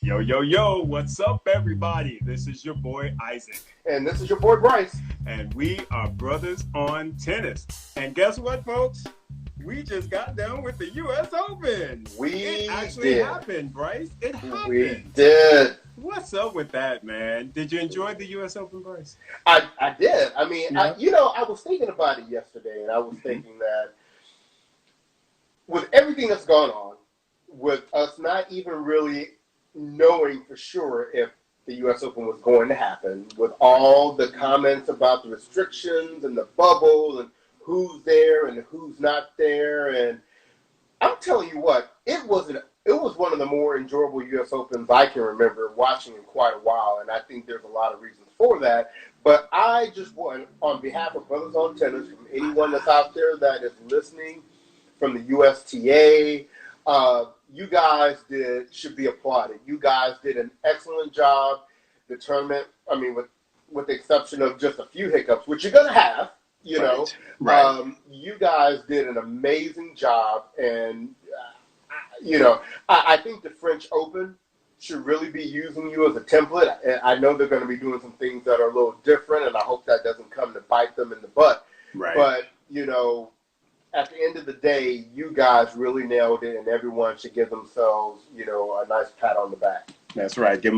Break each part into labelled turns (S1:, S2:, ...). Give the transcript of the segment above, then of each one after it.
S1: Yo, yo, yo, what's up, everybody? This is your boy, Isaac.
S2: And this is your boy, Bryce.
S1: And we are brothers on tennis. And guess what, folks? We just got done with the U.S. Open. It actually happened, Bryce. It happened.
S2: We did.
S1: What's up with that, man? Did you enjoy the U.S. Open, Bryce?
S2: I did. I mean,
S1: Yeah.
S2: I was thinking about it yesterday, and I was thinking that with everything that's gone on, with us not even really knowing for sure if the U.S. Open was going to happen, with all the comments about the restrictions and the bubble and who's there and who's not there, and I'm telling you what, it was one of the more enjoyable U.S. Opens I can remember watching in quite a while, and I think there's a lot of reasons for that. But I just want, on behalf of Brothers on Tennis, from anyone that's out there that is listening, from the USTA, you guys should be applauded. You guys did an excellent job. The tournament, I mean, with the exception of just a few hiccups, which you're going to have, you know.
S1: Right.
S2: You guys did an amazing job. And, I think the French Open should really be using you as a template. I know they're going to be doing some things that are a little different, and I hope that doesn't come to bite them in the butt.
S1: Right.
S2: But, at the end of the day, you guys really nailed it, and everyone should give themselves, a nice pat on the back.
S1: That's right. Give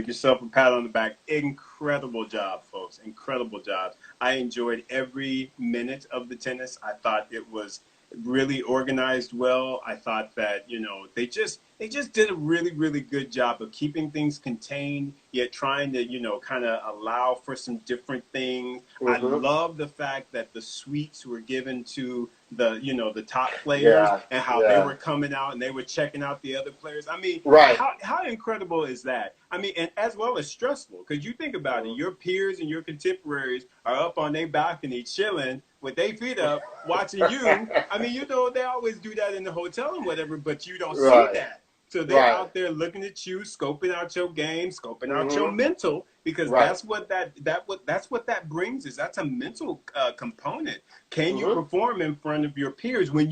S1: yourself a pat on the back. Incredible job, folks. Incredible job. I enjoyed every minute of the tennis. I thought it was really organized well. I thought that, they just did a really, really good job of keeping things contained, yet trying to, kind of allow for some different things. Mm-hmm. I love the fact that the suites were given to the top players, and how they were coming out and they were checking out the other players. I mean,
S2: right.
S1: How incredible is that? I mean, and as well as stressful, because you think about it, your peers and your contemporaries are up on their balcony chilling with their feet up, watching you. I mean, they always do that in the hotel and whatever, but you don't see that. So they're out there looking at you, scoping out your game, scoping out your mental, because that's what that brings is that's a mental component. Can you perform in front of your peers when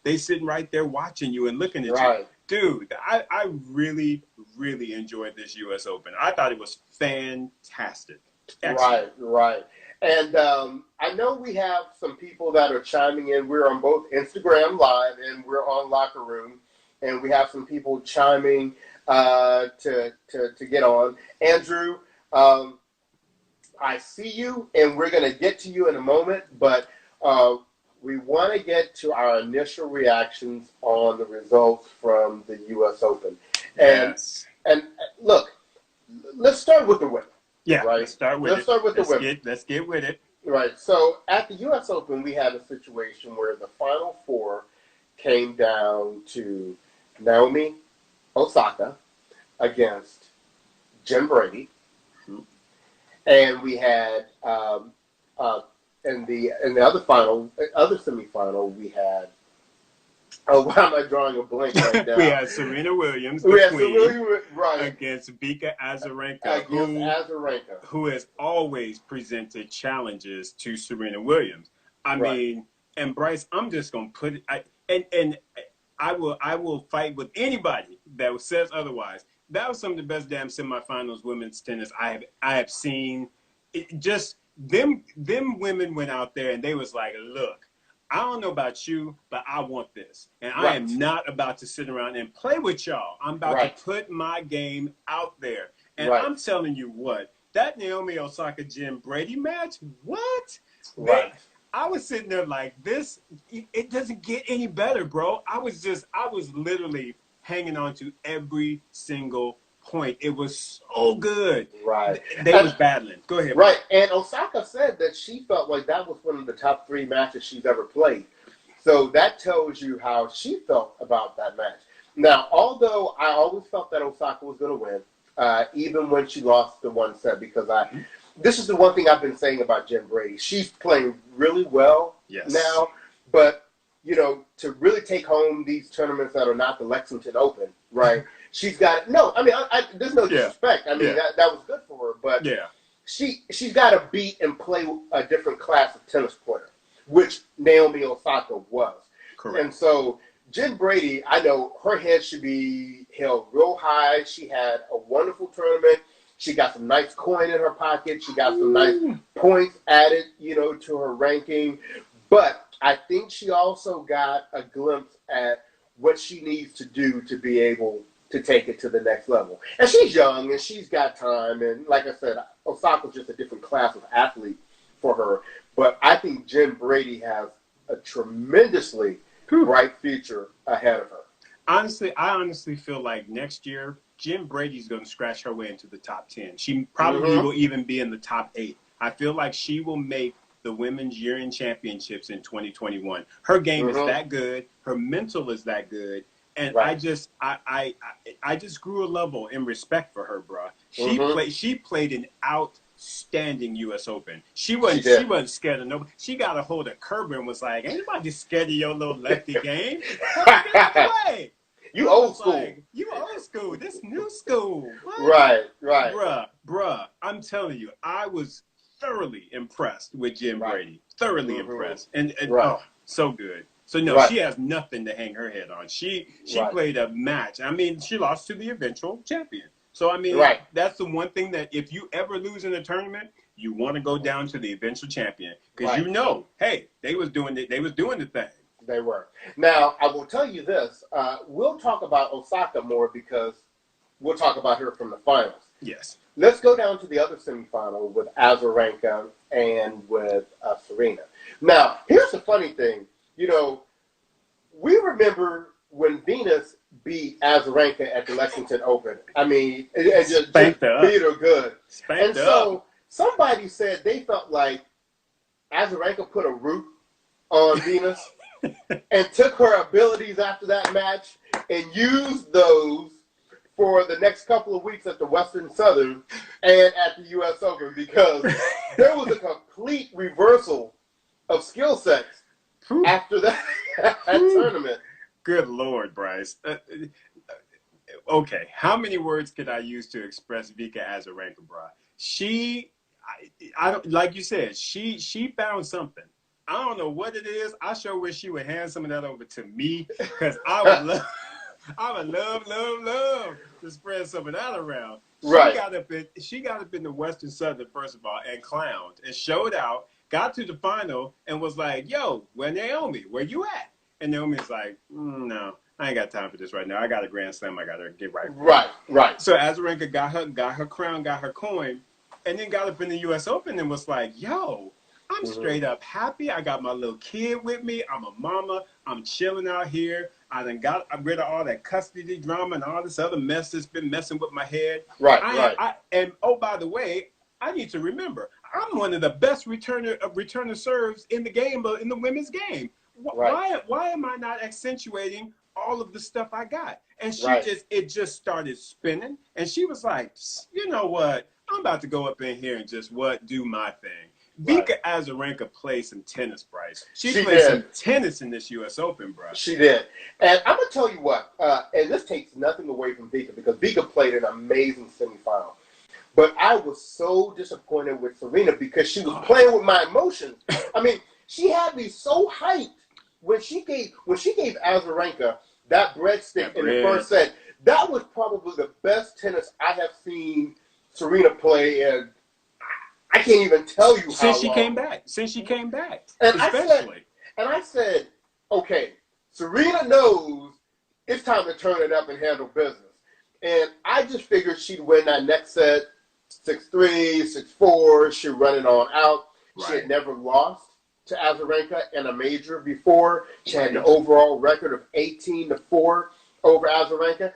S1: they sitting right there watching you and looking at you? Dude, I really, really enjoyed this U.S. Open. I thought it was fantastic. Excellent.
S2: Right. And I know we have some people that are chiming in. We're on both Instagram Live and we're on Locker Room. And we have some people chiming to get on. Andrew, I see you, and we're going to get to you in a moment. But we want to get to our initial reactions on the results from the U.S. Open. And look, let's start with the women.
S1: Yeah,
S2: right?
S1: Let's start with the women. Let's get with it.
S2: Right. So at the U.S. Open, we had a situation where the Final Four came down to Naomi Osaka against Jen Brady, and we had in the other semifinal, we had. Oh, why am I drawing a blank right now?
S1: We had Serena Williams, against Vika Azarenka, who has always presented challenges to Serena Williams. I mean, and Bryce, I'm just gonna put it. I will fight with anybody that says otherwise. That was some of the best damn semifinals women's tennis I have seen. It just them women went out there and they was like, look, I don't know about you, but I want this. And I am not about to sit around and play with y'all. I'm about to put my game out there. And I'm telling you what, that Naomi Osaka Jen Brady match, what?
S2: Right.
S1: I was sitting there like this. It doesn't get any better, bro. I was literally hanging on to every single point. It was so good.
S2: Right.
S1: They was battling. Go ahead.
S2: Right. And Osaka said that she felt like that was one of the top 3 matches she's ever played. So that tells you how she felt about that match. Now, although I always felt that Osaka was going to win, even when she lost the 1 set, because this is the one thing I've been saying about Jen Brady. She's playing really well now, but, to really take home these tournaments that are not the Lexington Open, right, she's got – no, I mean, there's no disrespect. I mean, that was good for her, but she's got to beat and play a different class of tennis player, which Naomi Osaka was.
S1: Correct.
S2: And so Jen Brady, I know her head should be held real high. She had a wonderful tournament. She got some nice coin in her pocket. She got some nice points added, to her ranking. But I think she also got a glimpse at what she needs to do to be able to take it to the next level. And she's young and she's got time. And like I said, Osaka's just a different class of athlete for her. But I think Jen Brady has a tremendously bright future ahead of her.
S1: Honestly, I honestly feel like next year, Jen Brady's going to scratch her way into the top 10. She probably will even be in the top 8. I feel like she will make the Women's Year-End Championships in 2021. Her game is that good. Her mental is that good. And I just grew a level in respect for her, bro. She played an outstanding U.S. Open. She wasn't scared of nobody. She got a hold of Kerber and was like, "Ain't nobody scared of your little lefty game. Get away."
S2: You old school.
S1: Like, you old school. This new school.
S2: What? Right.
S1: Bruh. I'm telling you, I was thoroughly impressed with Jen Brady. Thoroughly impressed. And oh, so good. So, no, she has nothing to hang her head on. She played a match. I mean, she lost to the eventual champion. So, I mean, that's the one thing that if you ever lose in a tournament, you want to go down to the eventual champion. Because hey, they was doing the thing.
S2: They were. Now, I will tell you this. We'll talk about Osaka more because we'll talk about her from the finals.
S1: Yes.
S2: Let's go down to the other semifinal with Azarenka and with Serena. Now, here's the funny thing. We remember when Venus beat Azarenka at the Lexington Open. I mean, it just beat her good. So somebody said they felt like Azarenka put a root on Venus and took her abilities after that match and used those for the next couple of weeks at the Western Southern and at the U.S. Open because there was a complete reversal of skill sets after that tournament.
S1: Good Lord, Bryce. Okay, how many words could I use to express Vika Azarenka, bro? I don't, like you said, she found something. I don't know what it is. I sure wish she would hand some of that over to me because I would love to spread some of that around. She got up in the Western Southern, first of all, and clowned and showed out, got to the final, and was like, "Yo, where Naomi? Where you at?" And Naomi's like, "No, I ain't got time for this right now. I got a Grand Slam. I got to get right."
S2: Right.
S1: So Azarenka got her crown, got her coin, and then got up in the U.S. Open and was like, "Yo, I'm straight up happy. I got my little kid with me. I'm a mama. I'm chilling out here. I'm rid of all that custody drama and all this other mess that's been messing with my head." And oh, by the way, I need to remember, I'm one of the best returner serves in the game, but in the women's game. Why am I not accentuating all of the stuff I got? And it just started spinning. And she was like, "You know what? I'm about to go up in here and just do my thing." Vika Azarenka played some tennis, Bryce. She played some tennis in this U.S. Open, bro.
S2: She did. And I'm going to tell you what, and this takes nothing away from Vika because Vika played an amazing semifinal. But I was so disappointed with Serena because she was playing with my emotions. I mean, she had me so hyped when she gave Azarenka that breadstick in the first set. That was probably the best tennis I have seen Serena play in. I can't even tell you how
S1: Since she came back. And
S2: I said, okay, Serena knows it's time to turn it up and handle business. And I just figured she'd win that next set, 6-3, 6-4. She'd run it on out. She had never lost to Azarenka in a major before. She had an overall record of 18-4 over Azarenka.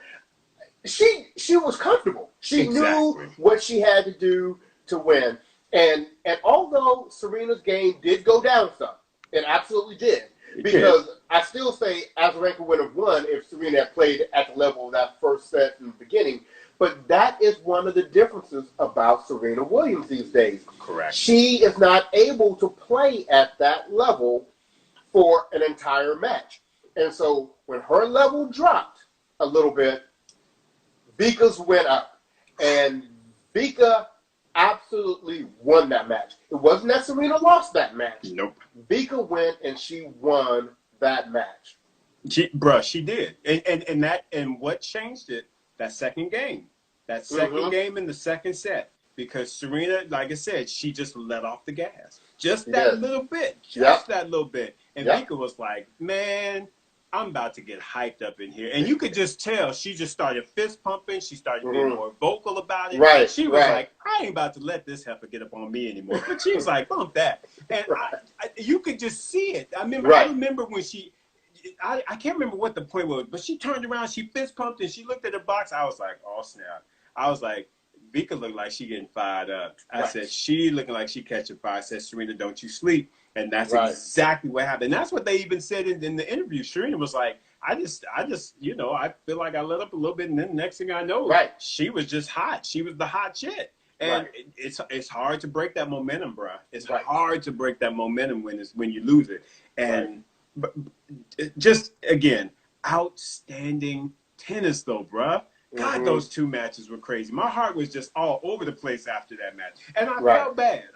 S2: She was comfortable. She knew what she had to do to win. And although Serena's game did go down some, it absolutely did. Because I still say Azarenka would have won if Serena had played at the level of that first set in the beginning. But that is one of the differences about Serena Williams these days.
S1: Correct.
S2: She is not able to play at that level for an entire match. And so when her level dropped a little bit, Vika's went up. And Vika absolutely won that match. It wasn't that Serena lost that match.
S1: Nope.
S2: Vika went and she won that match.
S1: She did. And what changed it, that second game. That second game in the second set. Because Serena, like I said, she just let off the gas. Just that little bit. Just that little bit. And Vika was like, man, I'm about to get hyped up in here. And you could just tell she just started fist pumping. She started being more vocal about it.
S2: Right.
S1: She was like, I ain't about to let this heifer get up on me anymore. But she was like, bump that. And you could just see it. I remember when I can't remember what the point was, but she turned around, she fist pumped, and she looked at the box. I was like, oh, snap. I was like, Vika looked like she getting fired up. I said, she looking like she catching fire. I said, Serena, don't you sleep. And that's exactly what happened. And that's what they even said in the interview. Serena was like, I just, I feel like I let up a little bit. And then the next thing I know, she was just hot. She was the hot chick. And it's hard to break that momentum, bro. It's hard to break that momentum when you lose it. And but just, again, outstanding tennis, though, bro. God, those two matches were crazy. My heart was just all over the place after that match. And I felt bad,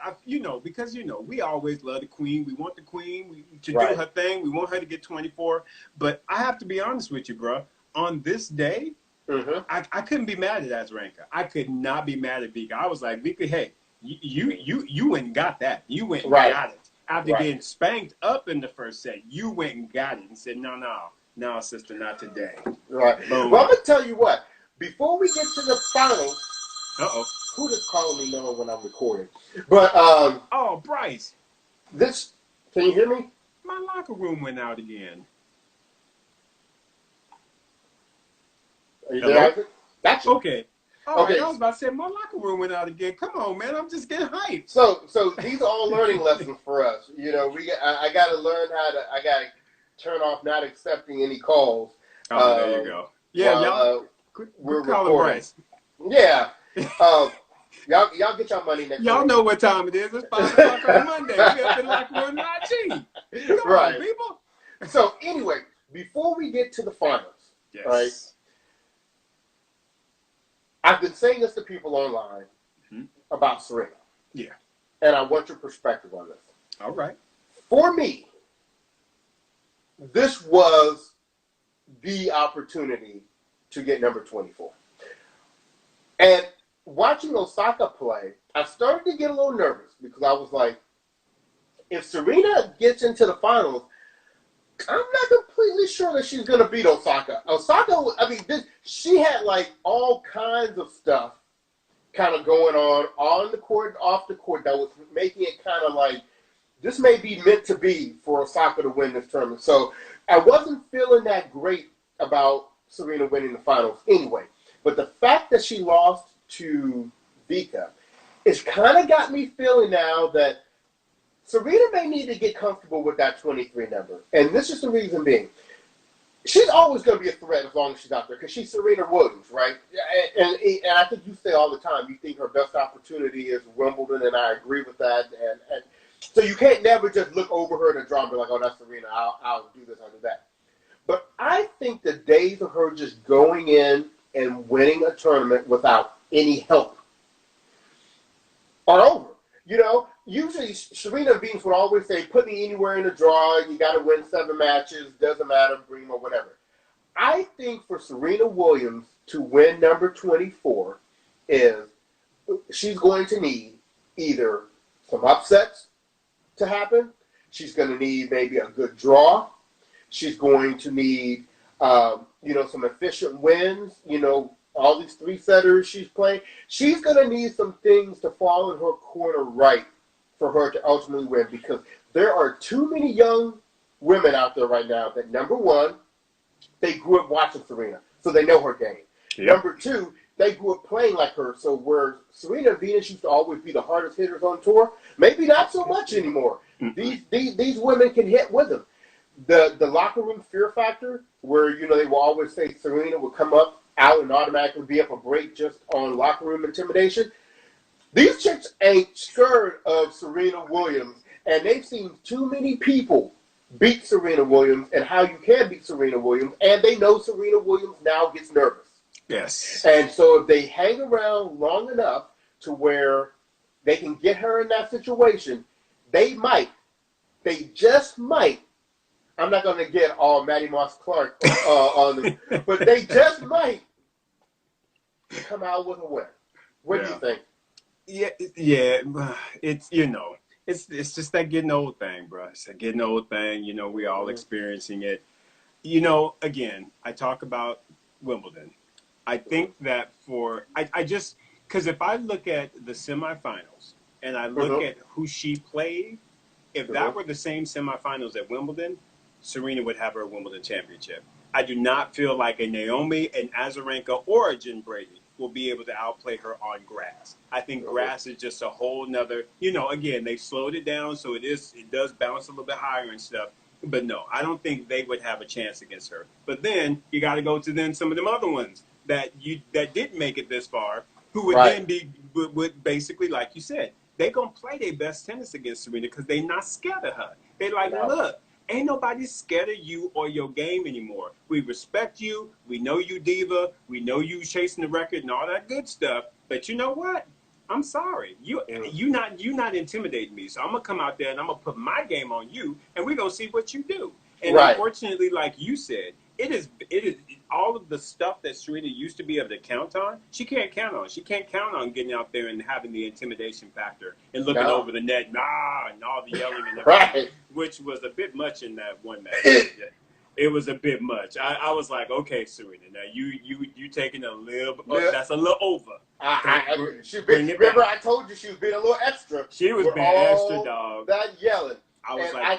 S1: because, we always love the queen. We want the queen to do her thing. We want her to get 24. But I have to be honest with you, bro. On this day, I couldn't be mad at Azarenka. I could not be mad at Vika. I was like, Vika, hey, you went and got that. You went and got it. After getting spanked up in the first set, you went and got it and said, no, sister, not today.
S2: Right.
S1: Boom.
S2: Well, I'm going to tell you what. Before we get to the finals, who just calling me knowing when I'm recording? But
S1: oh, Bryce,
S2: can you hear me?
S1: My locker room went out again.
S2: Are you there? That's
S1: okay. All right, I was about to say my locker room went out again. Come on, man, I'm just getting hyped.
S2: So these are all learning lessons for us. I got to learn I got to turn off not accepting any calls.
S1: Oh, there you go. Yeah, y'all. We're calling Bryce.
S2: Yeah. Y'all get your money next week.
S1: Y'all know what time it is. It's 5 o'clock on Monday. We have been like we're not cheap. Come on, people.
S2: So anyway, before we get to the finals, right? I've been saying this to people online about Serena.
S1: Yeah.
S2: And I want your perspective on this.
S1: All right.
S2: For me, this was the opportunity to get number 24. And watching Osaka play, I started to get a little nervous because I was like, if Serena gets into the finals, I'm not completely sure that she's going to beat Osaka. She had like all kinds of stuff kind of going on the court and off the court that was making it kind of like, this may be meant to be for Osaka to win this tournament. So I wasn't feeling that great about Serena winning the finals anyway. But the fact that she lost to Vika, it's kind of got me feeling now that Serena may need to get comfortable with that 23 number. And this is the reason being. She's always going to be a threat as long as she's out there because she's Serena Williams, right? And I think you say all the time, you think her best opportunity is Wimbledon, and I agree with that. And so you can't never just look over her in a draw and be like, oh, that's Serena, I'll do this, I'll do that. But I think the days of her just going in and winning a tournament without any help are over. Usually Serena and Venus would always say, put me anywhere in the draw, you got to win 7 matches, doesn't matter, bring them or whatever. I think for Serena Williams to win number 24 is she's going to need either some upsets to happen, she's going to need maybe a good draw, she's going to need, some efficient wins, all these 3-setters she's playing. She's going to need some things to fall in her corner right for her to ultimately win because there are too many young women out there right now that, number one, they grew up watching Serena, so they know her game. Yep. Number two, they grew up playing like her, so where Serena and Venus used to always be the hardest hitters on tour, maybe not so much anymore. These women can hit with them. The locker room fear factor, where they will always say Serena will come up out and automatically be up a break just on locker room intimidation. These chicks ain't scared of Serena Williams, and they've seen too many people beat Serena Williams and how you can beat Serena Williams, and they know Serena Williams now gets nervous.
S1: Yes.
S2: And so if they hang around long enough to where they can get her in that situation, they just might I'm not going to get all Matty Moss Clark on them, but they just might come out with a win. What do you think?
S1: Yeah. It's it's just that getting old thing, bro. It's that getting old thing. We all experiencing it. Again, I talk about Wimbledon. I think that because if I look at the semifinals and I look at who she played, if that were the same semifinals at Wimbledon, Serena would have her Wimbledon championship. I do not feel like a Naomi, an Azarenka, or a Jen Brady will be able to outplay her on grass. I think grass is just a whole nother, again, they slowed it down, so it does bounce a little bit higher and stuff. But no, I don't think they would have a chance against her. But then you got to go to some of them other ones that didn't make it this far, who would then would basically, like you said, they going to play their best tennis against Serena because they not scared of her. They like, look, ain't nobody scared of you or your game anymore. We respect you. We know you diva. We know you chasing the record and all that good stuff. But you know what? I'm sorry. You not intimidating me. So I'm gonna come out there and I'm gonna put my game on you, and we're gonna see what you do. And unfortunately, like you said, it is all of the stuff that Serena used to be able to count on. She can't count on. She can't count on getting out there and having the intimidation factor and looking over the net, and all the yelling and everything, which was a bit much in that one match. It was a bit much. I was like, okay, Serena, now you taking a little, that's a little over.
S2: Remember, I told you she was being a little extra.
S1: She was being extra, dog.
S2: That yelling.
S1: I was like,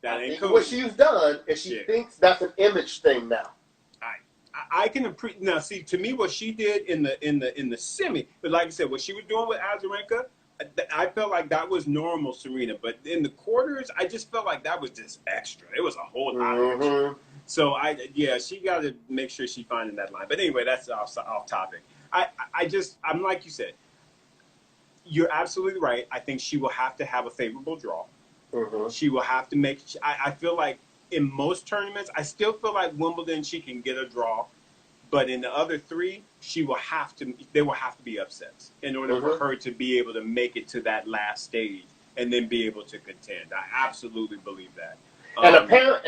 S1: that ain't cool.
S2: What she's done is she thinks that's an image thing now.
S1: I can appreciate now. See, to me, what she did in the semi, but like I said, what she was doing with Azarenka, I felt like that was normal, Serena. But in the quarters, I just felt like that was just extra. It was a whole lot extra. So she got to make sure she's finding that line. But anyway, that's off topic. I'm like you said, you're absolutely right. I think she will have to have a favorable draw. She will have to make. I feel like in most tournaments, I still feel like Wimbledon she can get a draw. But in the other three, there will have to be upsets in order for her to be able to make it to that last stage and then be able to contend. I absolutely believe that.
S2: And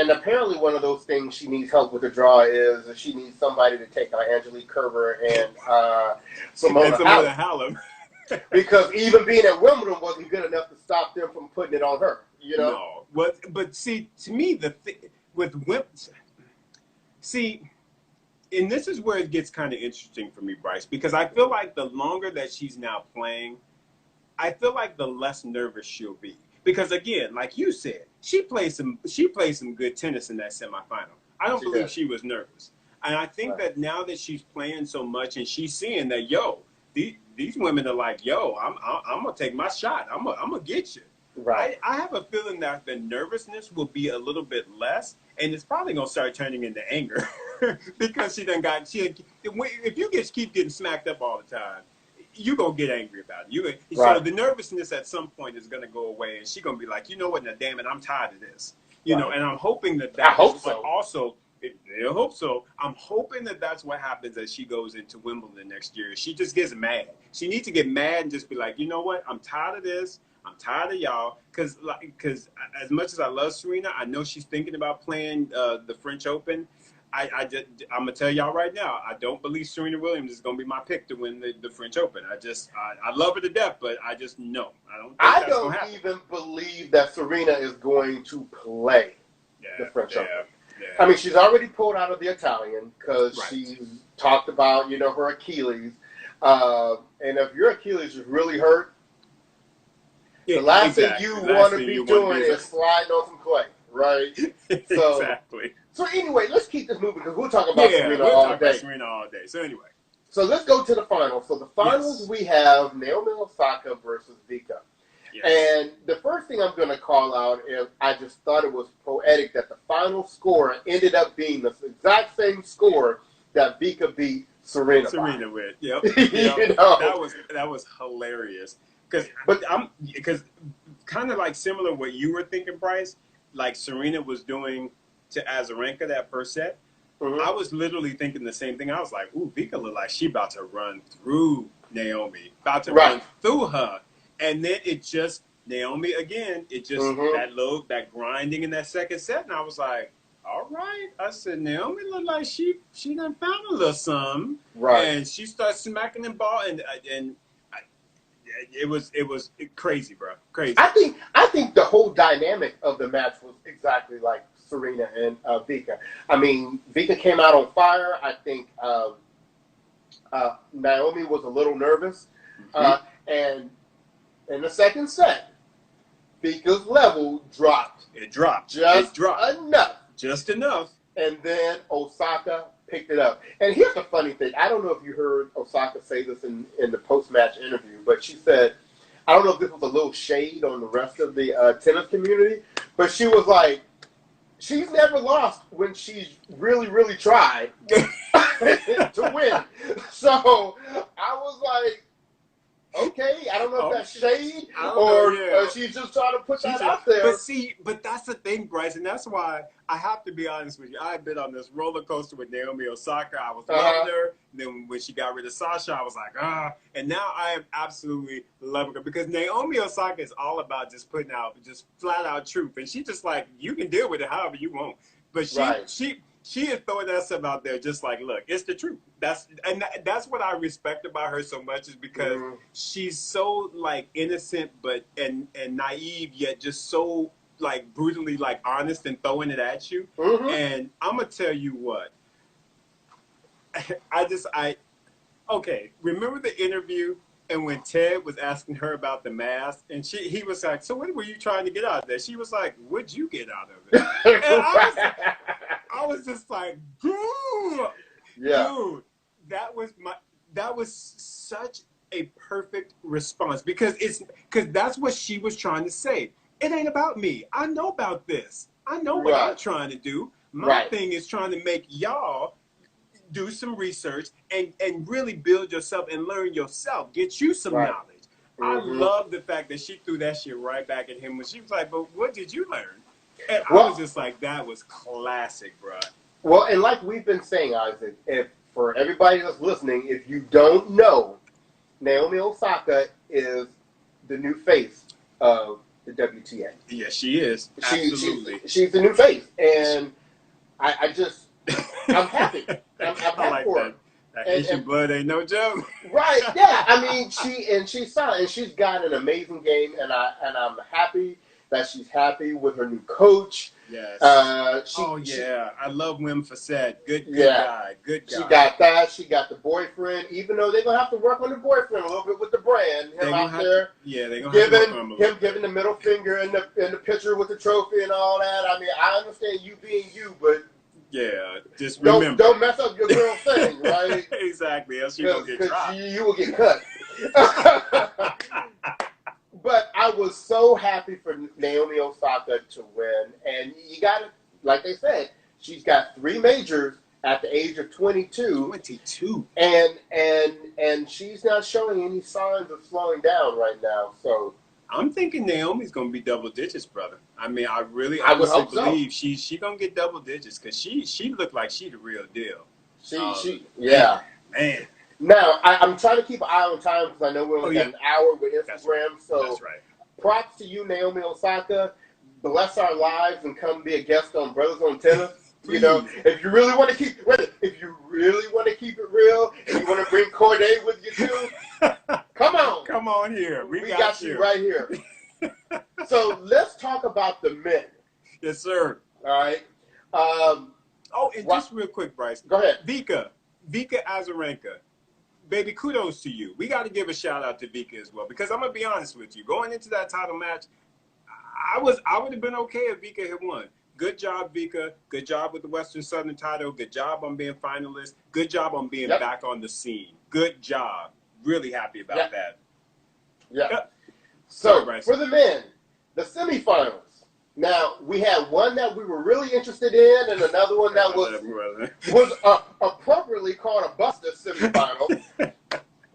S2: apparently one of those things she needs help with the draw is she needs somebody to take out Angelique Kerber and Simona Halep. Because even being at Wimbledon wasn't good enough to stop them from putting it on her.
S1: No. But see, to me, with Wimbledon, and this is where it gets kind of interesting for me, Bryce, because I feel like the longer that she's now playing, I feel like the less nervous she'll be. Because again, like you said, she played some good tennis in that semifinal. I don't believe she was nervous. And I think that now that she's playing so much and she's seeing that, these women are like, I'm gonna take my shot. I'm gonna get you. Right. I have a feeling that the nervousness will be a little bit less, and it's probably gonna start turning into anger because if you keep getting smacked up all the time, you're gonna get angry about it. So the nervousness at some point is gonna go away, and she's gonna be like, you know what, now damn it, I'm tired of this. And I'm hoping that. I hope so. Also, I hope so. I'm hoping that that's what happens as she goes into Wimbledon next year. She just gets mad. She needs to get mad and just be like, you know what, I'm tired of this. I'm tired of y'all, because as much as I love Serena, I know she's thinking about playing the French Open. I'm gonna tell y'all right now, I don't believe Serena Williams is gonna be my pick to win the French Open. I love her to death, but I just know I don't
S2: even believe that Serena is going to play the French Open. I mean, she's already pulled out of the Italian because she's talked about her Achilles, and if your Achilles is really hurt. The last thing you want to be doing is sliding on some clay, right?
S1: Exactly.
S2: So anyway, let's keep this moving because we'll talk about Serena all day.
S1: So anyway.
S2: So let's go to the finals. So the finals we have Naomi Osaka versus Vika. Yes. And the first thing I'm going to call out is I just thought it was poetic that the final score ended up being the exact same score that Vika beat Serena
S1: with. Yep. That was hilarious. Because kind of like similar what you were thinking, Bryce, like Serena was doing to Azarenka that first set. I was literally thinking the same thing. I was like, ooh, Vika looked like she about to run through Naomi, about to run through her. And then it just Naomi, again, it just, that grinding in that second set, and I was like, all right. I said, Naomi looked like she done found a little something. Right. And she started smacking the ball, and it was crazy, bro. Crazy.
S2: I think the whole dynamic of the match was exactly like Serena and Vika. I mean, Vika came out on fire. I think Naomi was a little nervous. And in the second set, Vika's level dropped.
S1: It dropped. Just enough.
S2: And then Osaka picked it up. And here's the funny thing. I don't know if you heard Osaka say this in the post-match interview, but she said, I don't know if this was a little shade on the rest of the tennis community, but she was like, she's never lost when she's really, really tried to win. So I was like, okay, I don't know if that's shade or she's just trying to put that out there.
S1: But that's the thing, Bryce, and that's why I have to be honest with you. I've been on this roller coaster with Naomi Osaka. I was loving her. Then when she got rid of Sasha, I was like, and now I am absolutely loving her because Naomi Osaka is all about just putting out just flat out truth, and she just like, you can deal with it however you want, but she is throwing that stuff out there just like, look, it's the truth. That's what I respect about her so much is because she's so like innocent and naive yet just so like brutally like honest and throwing it at you. And I'm gonna tell you what. Remember the interview and when Ted was asking her about the mask and he was like, so what were you trying to get out of that? She was like, what'd you get out of it? And I was just like, dude, that was such a perfect response because that's what she was trying to say. It ain't about me. I know about this. I know what I'm trying to do. My thing is trying to make y'all do some research and really build yourself and learn yourself. Get you some knowledge. I love the fact that she threw that shit right back at him when she was like, but what did you learn? And I was just like, that was classic, bro.
S2: Well, and like we've been saying, Isaac, for everybody that's listening, if you don't know, Naomi Osaka is the new face of the WTA.
S1: Yeah, she is. Absolutely.
S2: She's the new face. And I'm happy. I'm happy for her.
S1: That Asian blood ain't no joke.
S2: Right, yeah. I mean, she's solid, and she's got an amazing game, and I'm happy that she's happy with her new coach.
S1: Yes. I love Wim Facet. Good guy. Good guy.
S2: She got that. She got the boyfriend, even though they're going to have to work on the boyfriend a little bit with the brand. Him out there
S1: they're going to have to work on him a little bit.
S2: Giving the middle finger in the picture with the trophy and all that. I mean, I understand you being you, but
S1: just remember.
S2: Don't mess up your girl thing, right?
S1: Exactly, else you're going to get dropped.
S2: You will get cut. But I was so happy for Naomi Osaka to win. And you got to, like they said, she's got 3 majors at the age of 22.
S1: 22.
S2: And she's not showing any signs of slowing down right now. So
S1: I'm thinking Naomi's going to be double digits, brother. I mean, I really believe she going to get double digits because she looked like she the real deal. Man.
S2: Now, I'm trying to keep an eye on time because I know we're only got an hour with Instagram.
S1: That's right.
S2: Props to you, Naomi Osaka. Bless our lives and come be a guest on Brothers on Tennis. You know, if you really want to keep it real, and you want to bring Corday with you too, come on.
S1: Come on here. We
S2: got you right here. So let's talk about the men.
S1: Yes, sir.
S2: All right.
S1: Just real quick, Bryce.
S2: Go ahead.
S1: Vika Azarenka. Baby, kudos to you. We got to give a shout out to Vika as well because I'm gonna be honest with you. Going into that title match, I would have been okay if Vika had won. Good job, Vika. Good job with the Western Southern title. Good job on being finalist. Good job on being back on the scene. Good job. Really happy about that.
S2: Yeah.
S1: Yep.
S2: So for the men, the semifinals. Now, we had one that we were really interested in and another one that was appropriately called a Buster semifinal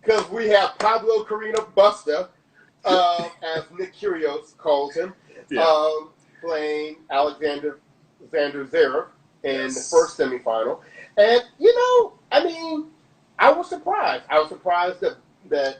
S2: because we have Pablo Carreno Buster, as Nick Kyrgios calls him, playing Alexander Zverev in the first semifinal. And, I mean, I was surprised. I was surprised that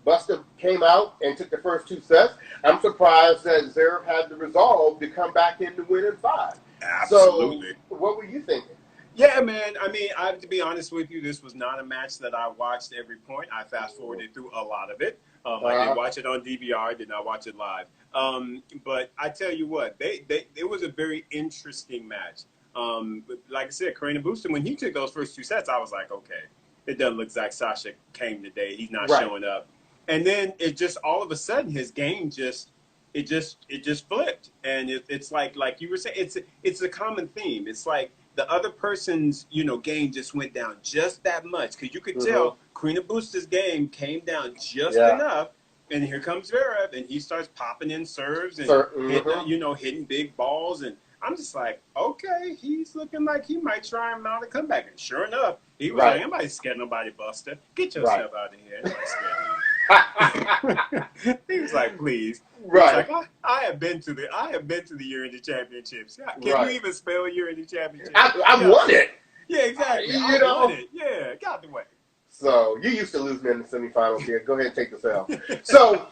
S2: Busta came out and took the first 2 sets. I'm surprised that Zverev had the resolve to come back in to win in 5.
S1: Absolutely.
S2: So, what were you thinking?
S1: Yeah, man. I mean, I have to be honest with you. This was not a match that I watched every point. I fast forwarded through a lot of it. I did watch it on DVR. I did not watch it live. But I tell you what, it was a very interesting match. Like I said, Karina Busta, when he took those first 2 sets, I was like, okay, it doesn't look like Sasha came today. He's not showing up. And then it just all of a sudden his game just flipped. And it's like you were saying, it's a common theme. It's like the other person's, game just went down just that much. Because you could tell Karina Busta's game came down just enough. And here comes Zverev, and he starts popping in serves and hitting big balls. And I'm just like, okay, he's looking like he might try and mount a comeback. And sure enough, he was like, "Anybody scared nobody, Buster? Get yourself out of here." He was like, "Please."
S2: Right.
S1: Like, I have been to the year-end championships. Can you even spell year-end championship?
S2: I won it.
S1: Yeah, exactly. I won it. Yeah, got the way.
S2: So you used to lose me in the semifinals here. Go ahead and take this L. So,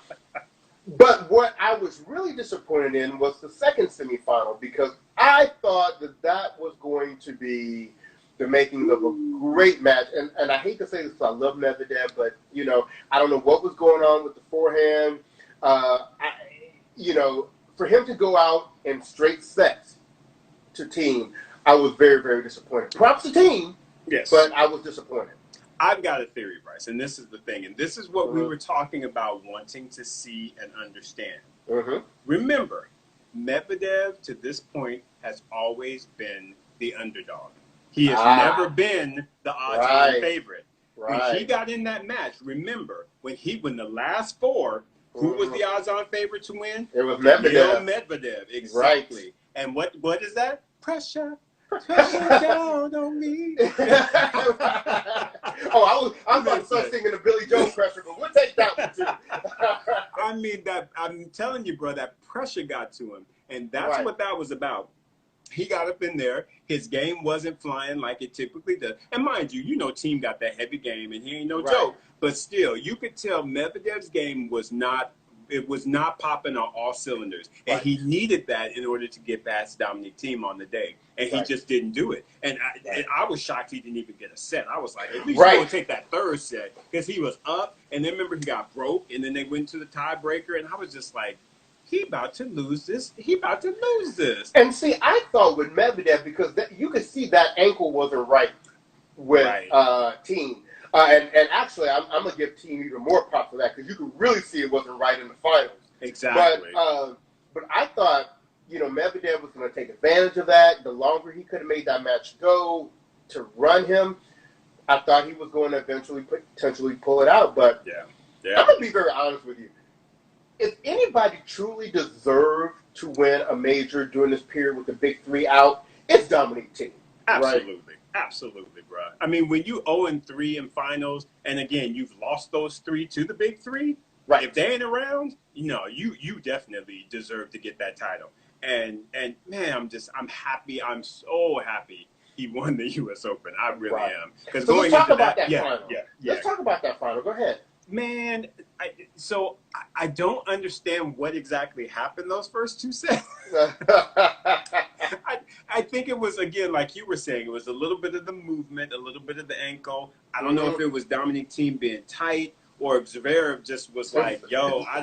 S2: but what I was really disappointed in was the second semifinal, because I thought that was going to be the making of a great match. And I hate to say this because I love Medvedev, but, I don't know what was going on with the forehand. For him to go out in straight sets to Team, I was very, very disappointed. Props to Team, but I was disappointed.
S1: I've got a theory, Bryce, and this is the thing, and this is what we were talking about wanting to see and understand. Remember, Medvedev to this point has always been the underdog. He has never been the odds-on favorite. When he got in that match, remember, when the last 4, who was the odds-on favorite to win?
S2: It was Medvedev.
S1: Medvedev, exactly.
S2: Right.
S1: And what is that? Pressure. Pressure down on me.
S2: I was about to start singing the Billy Joe pressure, but we'll take that one too.
S1: I mean, I'm telling you, bro, that pressure got to him, and that's what that was about. He got up in there. His game wasn't flying like it typically does. And mind you, Team got that heavy game, and he ain't no joke. But still, you could tell Medvedev's game was not popping on all cylinders. And he needed that in order to get past Dominic Thiem on the day. And he just didn't do it. And I was shocked he didn't even get a set. I was like, at least he's going to take that third set. Because he was up, and then remember he got broke, and then they went to the tiebreaker, and I was just like, he about to lose this. He about to lose this.
S2: And see, I thought with Medvedev, because you could see that ankle wasn't right with Thiem. And actually, I'm going to give Thiem even more props for that, because you could really see it wasn't right in the finals.
S1: Exactly.
S2: But I thought, Medvedev was going to take advantage of that. The longer he could have made that match go to run him, I thought he was going to eventually potentially pull it out. But I'm going to be very honest with you. If anybody truly deserved to win a major during this period with the big 3 out, it's Dominic Thiem.
S1: Absolutely. Right? Absolutely, bro. I mean, when you 0-3 in finals, and again, you've lost those 3 to the big 3, if they ain't around, you definitely deserve to get that title. And man, I'm happy. I'm so happy he won the U.S. Open. I really am.
S2: Because let's talk about that final. Let's talk about that final. Go ahead.
S1: Man, I don't understand what exactly happened those first 2 sets. I think it was, again, like you were saying, it was a little bit of the movement, a little bit of the ankle. I don't know if it was Dominic Thiem being tight or if Zverev just was like, yo, I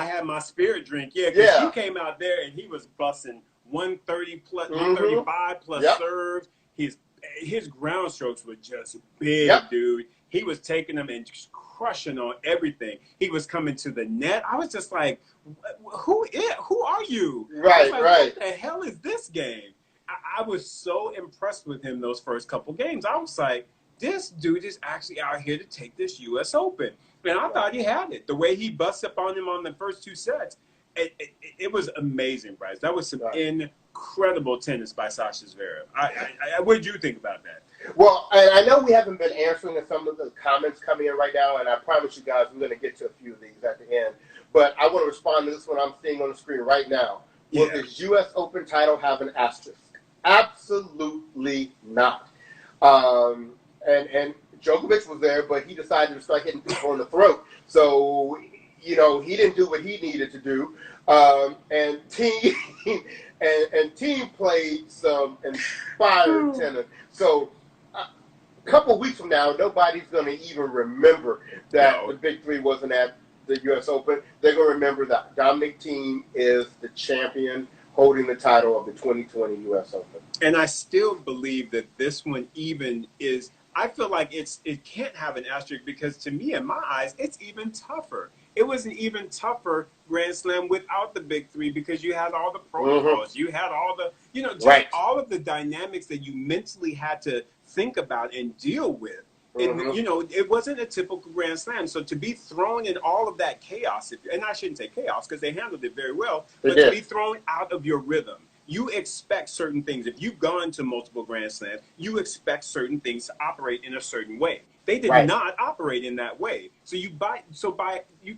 S1: had my spirit drink. Yeah, because he came out there and he was busting 130 plus, 135 plus serves. His ground strokes were just big, dude. He was taking them and just crushing on everything. He was coming to the net. I was just like, who are you?
S2: Right.
S1: What the hell is this game? I was so impressed with him those first couple games. I was like, this dude is actually out here to take this U.S. Open. And I thought he had it. The way he busted up on him on the first 2 sets, it was amazing, Bryce. That was some incredible tennis by Sasha Zverev. What did you think about that?
S2: Well, I know we haven't been answering some of the comments coming in right now, and I promise you guys I'm going to get to a few of these at the end. But I want to respond to this one I'm seeing on the screen right now. Will this U.S. Open title have an asterisk? Absolutely not. And Djokovic was there, but he decided to start hitting people in the throat. So, he didn't do what he needed to do. And team played some inspired tennis. So, a couple weeks from now, nobody's going to even remember that the big three wasn't at the U.S. Open. They're going to remember that Dominic Thiem is the champion holding the title of the 2020 U.S. Open.
S1: And I still believe that this one even is, I feel like it can't have an asterisk because to me, in my eyes, it's even tougher. It was an even tougher Grand Slam without the big three because you had all the protocols. You had all the, just all of the dynamics that you mentally had to think about and deal with. And, it wasn't a typical Grand Slam. So to be thrown in all of that chaos, and I shouldn't say chaos because they handled it very well, but to be thrown out of your rhythm, you expect certain things. If you've gone to multiple Grand Slams, you expect certain things to operate in a certain way. They did not operate in that way. So you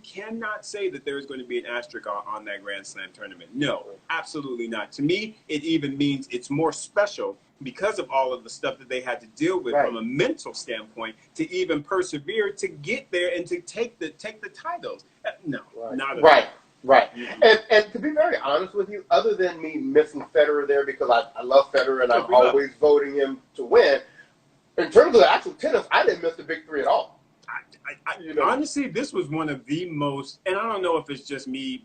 S1: cannot say that there is going to be an asterisk on that Grand Slam tournament. No, absolutely not. To me, it even means it's more special because of all of the stuff that they had to deal with from a mental standpoint to even persevere to get there and to take the titles. No, not at all.
S2: Right. And to be very honest with you, other than me missing Federer there because I love Federer and I'm always voting him to win, in terms of the actual tennis, I didn't miss the big three at all.
S1: Honestly, this was one of the most, and I don't know if it's just me,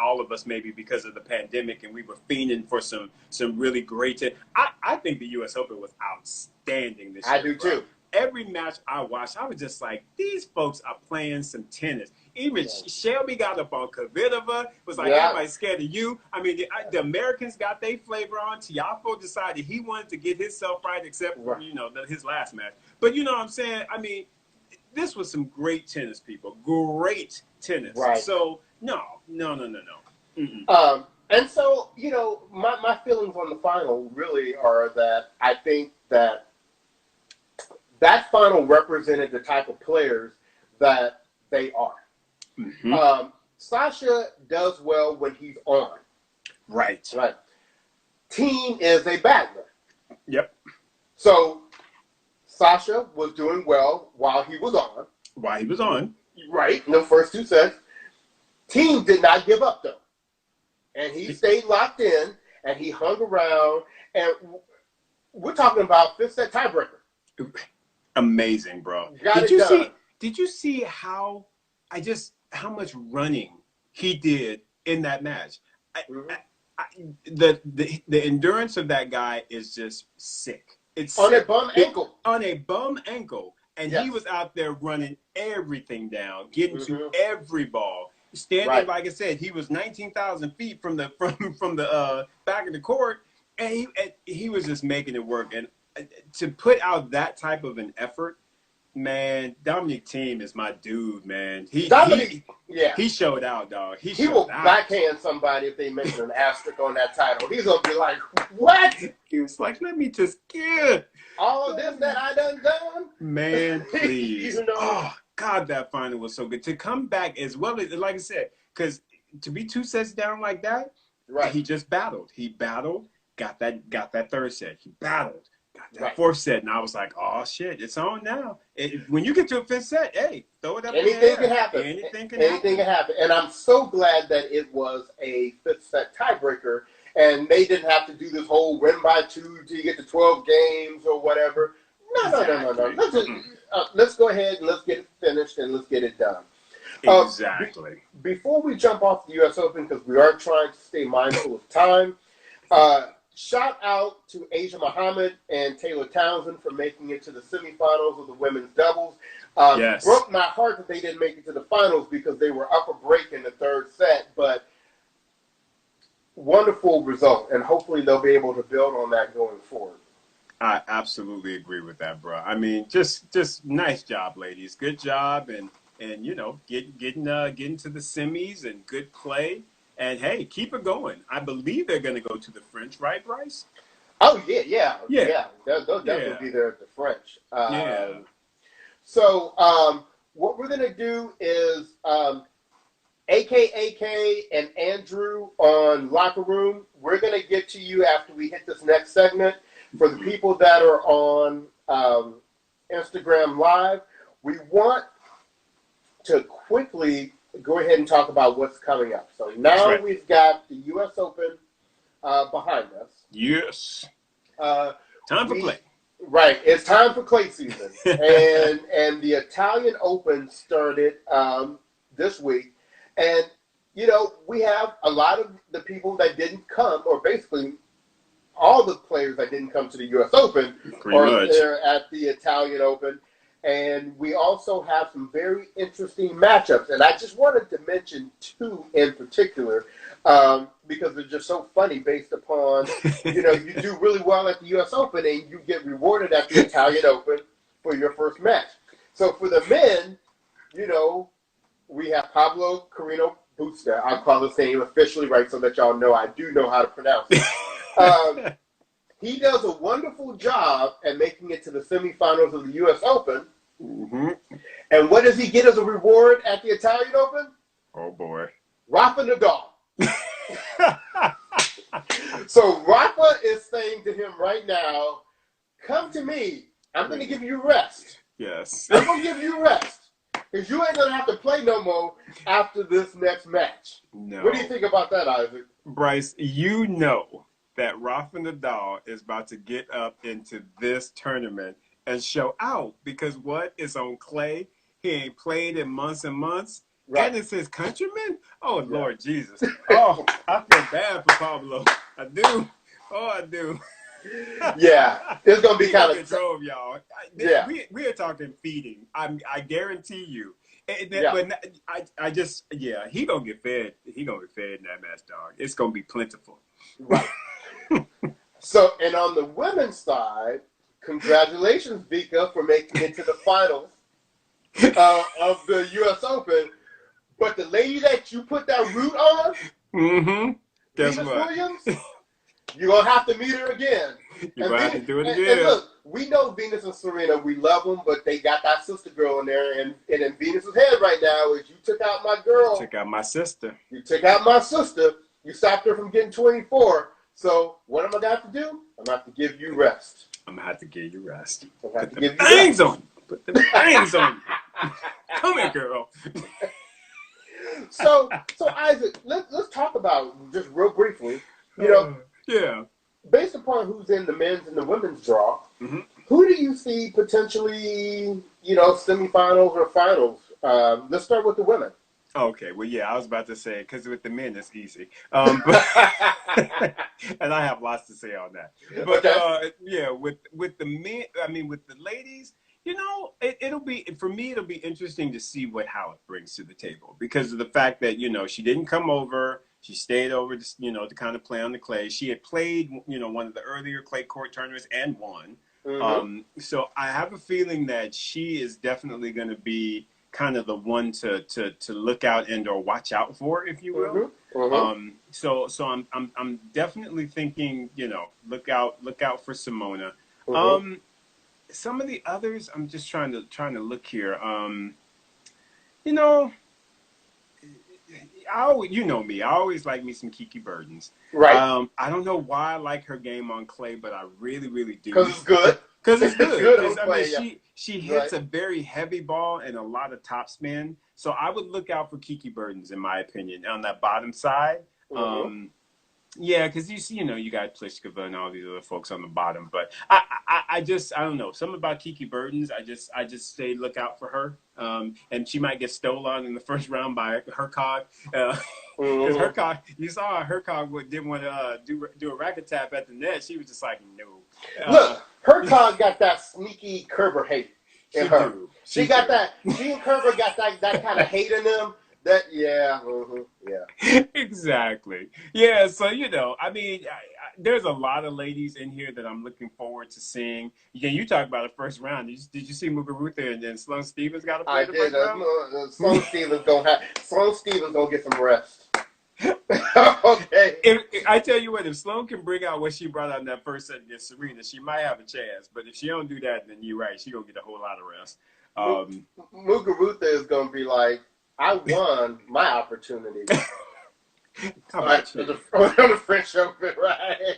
S1: all of us maybe because of the pandemic and we were fiending for some really great tennis. I think the U.S. Open was outstanding this year.
S2: I do too.
S1: Every match I watched, I was just like, these folks are playing some tennis. Even Shelby got up on Kvitova, was like, everybody's scared of you. I mean, the Americans got their flavor on. Tiafoe decided he wanted to get himself right, except for, his last match. But you know what I'm saying? I mean, this was some great tennis, people. Great tennis.
S2: Right.
S1: So, no.
S2: And so, my feelings on the final really are that I think that final represented the type of players that they are. Sasha does well when he's on.
S1: Right.
S2: Thiem is a battler.
S1: Yep.
S2: So Sasha was doing well while he was on. Right. In the first two sets. Thiem did not give up though. And he stayed locked in and he hung around. And we're talking about fifth set tiebreaker.
S1: Amazing, bro. Did you see how much running he did in that match? The endurance of that guy is just sick. It's
S2: on a bum ankle.
S1: On a bum ankle. And he was out there running everything down, getting to every ball. Standing, like I said, he was 19,000 feet from the back of the court, and he was just making it work. And to put out that type of an effort, man, Dominic Thiem is my dude, man. He showed out, dog. He will
S2: backhand somebody if they mention an asterisk on that title. He's gonna be like, "What?"
S1: He was like, "Let me just get
S2: all of this that I done."
S1: Man, please. Oh God, that final was so good. To come back as well as, like I said, because to be 2 sets down like that, he just battled. He battled, got that third set. He battled. Got that fourth set, and I was like, "Oh shit, it's on now." When you get to a fifth set, hey, throw it up.
S2: Anything can happen. Anything can happen. And I'm so glad that it was a fifth set tiebreaker, and they didn't have to do this whole win by 2 till you get to 12 games or whatever. No. Let's go ahead and let's get it finished and let's get it done.
S1: Exactly.
S2: Before we jump off the U.S. Open, because we are trying to stay mindful of time. Shout out to Asia Muhammad and Taylor Townsend for making it to the semifinals of the women's doubles. Broke my heart that they didn't make it to the finals because they were up a break in the third set, but wonderful result, and hopefully they'll be able to build on that going forward.
S1: I absolutely agree with that, bro. I mean, just nice job, ladies. Good job, and getting to the semis and good play. And hey, keep it going. I believe they're going to go to the French, right, Bryce?
S2: Oh yeah. They'll definitely be there at the French. So what we're going to do is AK and Andrew on Locker Room. We're going to get to you after we hit this next segment. For the people that are on Instagram Live. We want to quickly go ahead and talk about what's coming up. So now we've got the U.S. Open behind us.
S1: Yes. Time for clay.
S2: Right. It's time for clay season. and the Italian Open started this week. And, you know, we have a lot of the people that didn't come, or basically all the players that didn't come to the U.S. Open are there at the Italian Open. And we also have some very interesting matchups. And I just wanted to mention two in particular because they're just so funny based upon, you know, you do really well at the U.S. Open and you get rewarded at the Italian Open for your first match. So for the men, you know, we have Pablo Carreno Busta. I'll call his name officially right so that y'all know I do know how to pronounce it. He does a wonderful job at making it to the semifinals of the U.S. Open.
S1: Mm-hmm.
S2: And what does he get as a reward at the Italian Open?
S1: Oh, boy.
S2: Rafa Nadal. So Rafa is saying to him right now, come to me. I'm going to give you rest.
S1: Yes.
S2: I'm going to give you rest. Because you ain't going to have to play no more after this next match.
S1: No.
S2: What do you think about that, Isaac?
S1: Bryce, you know that Rafa Nadal is about to get up into this tournament and show out because what is on clay? He ain't played in months and months. Right. And it's his countrymen? Oh, yeah. Lord Jesus. Oh, I feel bad for Pablo. I do. Oh, I do.
S2: Yeah. It's going to be kind of
S1: drove, y'all.
S2: Yeah.
S1: We are talking feeding. I guarantee you.
S2: Yeah.
S1: But I just, yeah, he going to get fed. He going to get fed in that match, dog. It's going to be plentiful.
S2: Right. So, and on the women's side, congratulations, Vika, for making it to the finals of the U.S. Open. But the lady that you put that root on,
S1: Guess
S2: Venus
S1: what?
S2: Williams, you're going to have to meet her again.
S1: You're going to have to do it again.
S2: And look, we know Venus and Serena, we love them, but they got that sister girl in there. And in Venus's head right now is you took out my girl.
S1: You took out my sister.
S2: You took out my sister. You stopped her from getting 24. So what am I going to have to do? I'm going to have to give you rest.
S1: I'm going to have to give you rest.
S2: Put
S1: the things on you. Put the things on you. Come here, girl.
S2: So Isaac, let's talk about, just real briefly, you know,
S1: yeah,
S2: based upon who's in the men's and the women's draw, who do you see potentially, you know, semifinals or finals? Let's start with the women.
S1: Okay, well, yeah, I was about to say, because with the men, it's easy. But, and I have lots to say on that. But, yeah, with the men, I mean, with the ladies, you know, it'll be, for me, it'll be interesting to see what Howard brings to the table because of the fact that, you know, she didn't come over. She stayed over, to, you know, to kind of play on the clay. She had played, you know, one of the earlier clay court tournaments and won. So I have a feeling that she is definitely going to be kind of the one to look out and or watch out for, if you will. So I'm definitely thinking, you know, look out for Simona. Some of the others, I'm just trying to look here. You know, you know me. I always like me some Kiki Burdens.
S2: Right.
S1: I don't know why I like her game on clay, but I really, really do.
S2: Because it's good.
S1: Because it's good.
S2: I mean,
S1: she hits a very heavy ball and a lot of topspin. So I would look out for Kiki Burdens, in my opinion, on that bottom side. Yeah, because you see, you know, you got Pliskova and all these other folks on the bottom, but I don't know, something about Kiki Burdens. I just say look out for her, and she might get stolen in the first round by Hercog. Because Hercog, you saw Hercog didn't want to do a racket tap at the net. She was just like, no.
S2: Look, Hercog got that sneaky Kerber hate in her. She got that. She and Kerber got that kind of hate in them. That yeah.
S1: Exactly. Yeah. So you know, I mean, there's a lot of ladies in here that I'm looking forward to seeing. Again, you talked about the first round. Did you see Muguruza and then Sloane Stephens got to play the first round?
S2: Sloane Stephens gonna get some rest. Okay.
S1: If I tell you what, if Sloane can bring out what she brought out in that first set against Serena, she might have a chance. But if she don't do that, then you're right. She gonna get a whole lot of rest.
S2: Muguruza is gonna be like, I won my opportunity.
S1: How about you?
S2: On the French Open, right?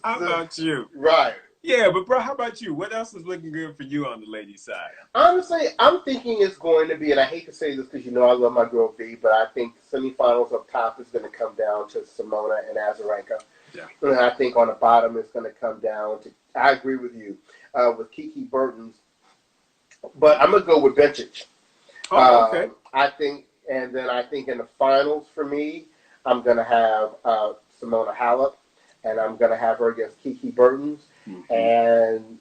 S1: How about you?
S2: Right.
S1: Yeah, but bro, how about you? What else is looking good for you on the ladies' side?
S2: Honestly, I'm thinking it's going to be, and I hate to say this because I love my girl V, but I think semifinals up top is going to come down to Simona and Azarenka.
S1: Yeah.
S2: And I think on the bottom it's going to come down to, I agree with you, with Kiki Bertens. But I'm going to go with Bencic.
S1: Oh, okay.
S2: I think in the finals for me, I'm going to have Simona Halep, and I'm going to have her against Kiki Bertens. Mm-hmm. And,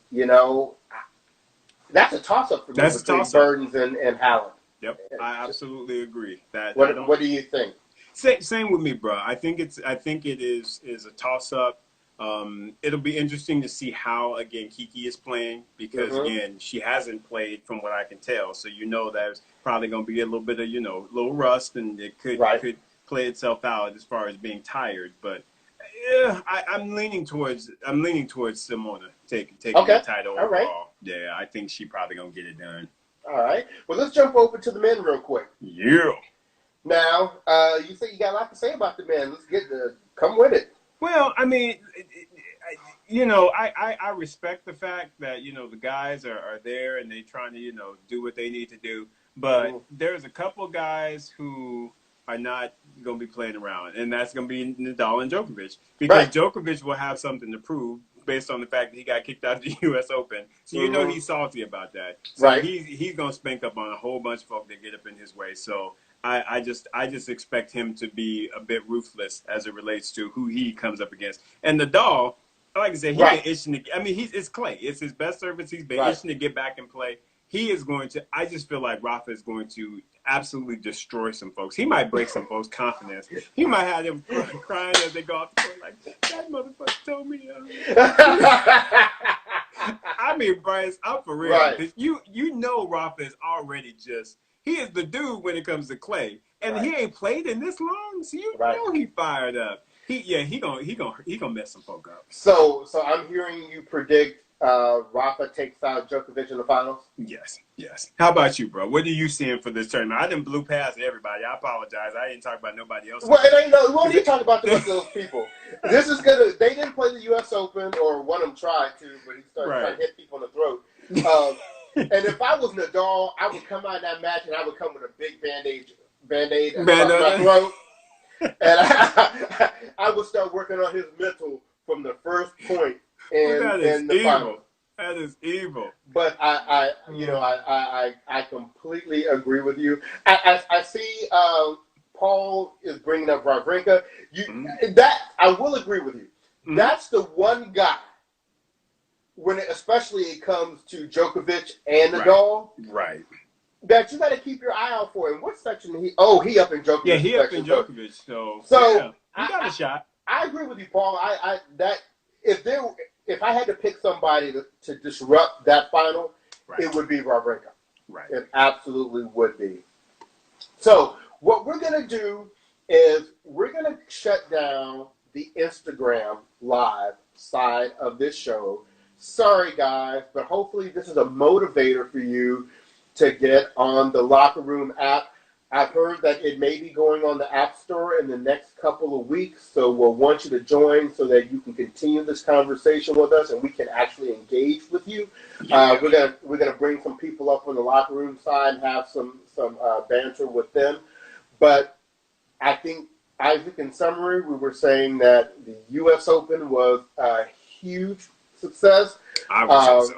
S2: that's a toss-up for me between Bertens and Halep.
S1: Yep, I absolutely agree.
S2: What do you think?
S1: Same with me, bro. I think it is a toss-up. It'll be interesting to see how, again, Kiki is playing because, again, she hasn't played from what I can tell. So, there's probably going to be a little bit of, little rust, and it could play itself out as far as being tired. But, yeah, I'm leaning towards Simona taking the title overall. Right. Yeah, I think she probably going to get it done.
S2: All right. Well, let's jump over to the men real quick.
S1: Yeah.
S2: Now, you say you got a lot to say about the men. Let's come with it.
S1: Well, I mean, I respect the fact that, the guys are there and they're trying to, do what they need to do. But there's a couple guys who are not going to be playing around, and that's going to be Nadal and Djokovic. Because Djokovic will have something to prove based on the fact that he got kicked out of the U.S. Open. So, he's salty about that. So he's going to spank up on a whole bunch of folk that get up in his way. So I just expect him to be a bit ruthless as it relates to who he comes up against. And Nadal, like I said, he's been itching to. I mean, it's clay. It's his best service. He's been itching to get back and play. He is going to. I just feel like Rafa is going to absolutely destroy some folks. He might break some folks' confidence. He might have them crying as they go off the court like, that motherfucker told me. I mean, Bryce, I'm for real. Right. You Rafa is already just. He is the dude when it comes to clay, and he ain't played in this long, so know he fired up. He gonna mess some folk up.
S2: So I'm hearing you predict Rafa takes out Djokovic in the finals.
S1: Yes. How about you, bro? What are you seeing for this tournament? I didn't blew past everybody. I apologize. I didn't talk about nobody else.
S2: Well, it ain't no. What are you talking about? Those people. This is gonna. They didn't play the U.S. Open, or one of them tried to, but he started trying to hit people in the throat. And if I was Nadal, I would come out of that match and I would come with a big band-aid across my throat. And I would start working on his mental from the first point in the final.
S1: That is evil.
S2: But I completely agree with you. I see Paul is bringing up Wawrinka. That I will agree with you. That's the one guy. Especially it comes to Djokovic and Nadal, that you got to keep your eye out for. And what section he up in Djokovic.
S1: Yeah, he up in Djokovic. So he got a shot.
S2: I agree with you, Paul. If I had to pick somebody to disrupt that final, it would be Wawrinka.
S1: Right.
S2: It absolutely would be. So what we're gonna do is we're gonna shut down the Instagram live side of this show. Sorry, guys, but hopefully this is a motivator for you to get on the Locker Room app. I've heard that it may be going on the App Store in the next couple of weeks, so we'll want you to join so that you can continue this conversation with us and we can actually engage with you. We're gonna bring some people up on the Locker Room side and have some banter with them. But I think, Isaac, in summary, we were saying that the U.S. Open was a huge success.
S1: I would say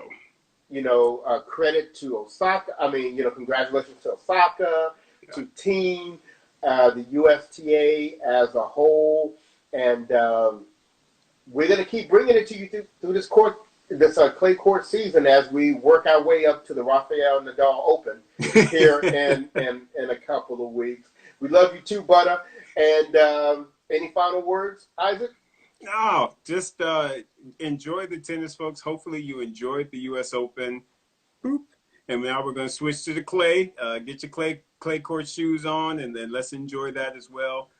S1: so.
S2: Credit to Osaka. Congratulations to Osaka, to team, the USTA as a whole, and we're going to keep bringing it to you through this clay court season as we work our way up to the Rafael Nadal Open here in a couple of weeks. We love you too, Butter. And any final words, Isaac?
S1: No, just enjoy the tennis, folks. Hopefully you enjoyed the U.S. Open. Boop. And now we're going to switch to the clay. Get your clay court shoes on, and then let's enjoy that as well.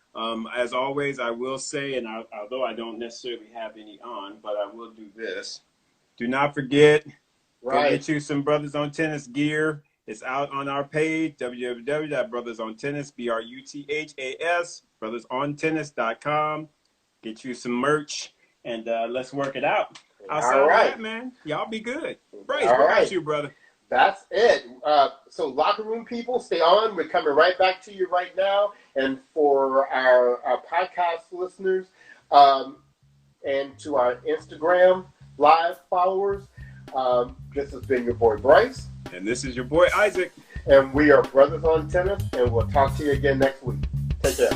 S1: As always, I will say, and although I don't necessarily have any on, but I will do this. Do not forget, go get you some Brothers on Tennis gear. It's out on our page, www.brothersontennис, BRUTHAS, brothersontennis.com. Get you some merch, and let's work it out. Outside of that, man, y'all be good. Bryce, what about you, brother?
S2: That's it. So locker room people, stay on. We're coming right back to you right now. And for our podcast listeners and to our Instagram live followers, this has been your boy Bryce.
S1: And this is your boy Isaac.
S2: And we are Brothers on Tennis, and we'll talk to you again next week. Take care.